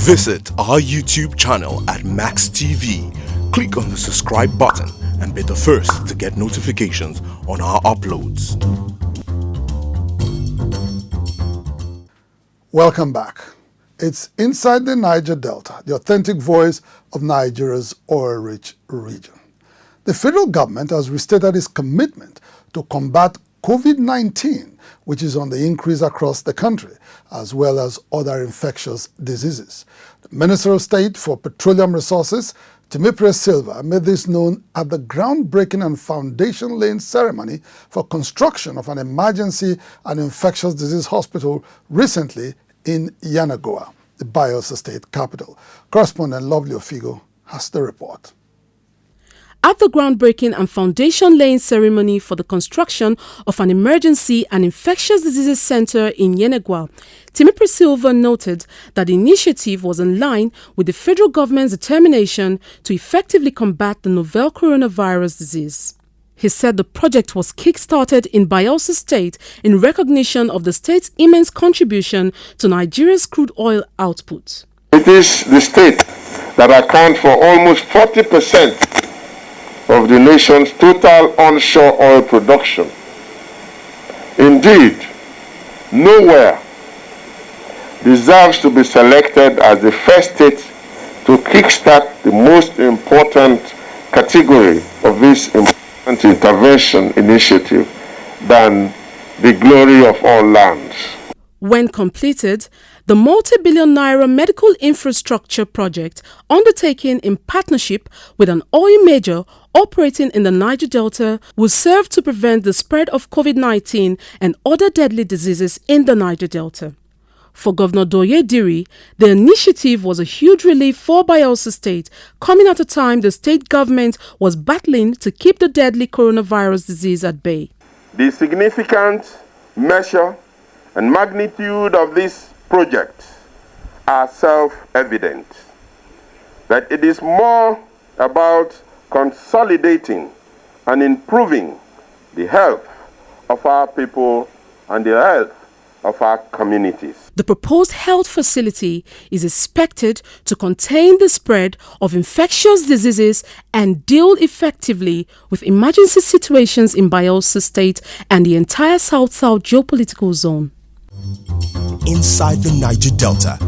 Visit our YouTube channel at Max TV. Click on the subscribe button and be the first to get notifications on our uploads. Welcome back. It's Inside the Niger Delta, the authentic voice of Nigeria's oil-rich region. The federal government has restated its commitment to combat COVID-19, which is on the increase across the country, as well as other infectious diseases. The Minister of State for Petroleum Resources, Timipre Silva, made this known at the groundbreaking and foundation-laying ceremony for construction of an emergency and infectious disease hospital recently in Yenagoa, the Bayelsa state capital. Correspondent Lovely Ofigo has the report. At the groundbreaking and foundation-laying ceremony for the construction of an emergency and infectious diseases center in Yenagoa, Timipre Silva noted that the initiative was in line with the federal government's determination to effectively combat the novel coronavirus disease. He said the project was kick-started in Bayelsa State in recognition of the state's immense contribution to Nigeria's crude oil output. It is the state that accounts for almost 40% of the nation's total onshore oil production. Indeed, nowhere deserves to be selected as the first state to kickstart the most important category of this intervention initiative than the glory of all lands. When completed, the multi-billion naira medical infrastructure project, undertaken in partnership with an oil major operating in the Niger Delta, will serve to prevent the spread of COVID-19 and other deadly diseases in the Niger Delta. For Governor Doye Diri, the initiative was a huge relief for Bayelsa State, coming at a time the state government was battling to keep the deadly coronavirus disease at bay. The significant measure and magnitude of this project are self-evident. That it is more about consolidating and improving the health of our people and the health of our communities. The proposed health facility is expected to contain the spread of infectious diseases and deal effectively with emergency situations in Bayelsa State and the entire South-South geopolitical zone. Inside the Niger Delta.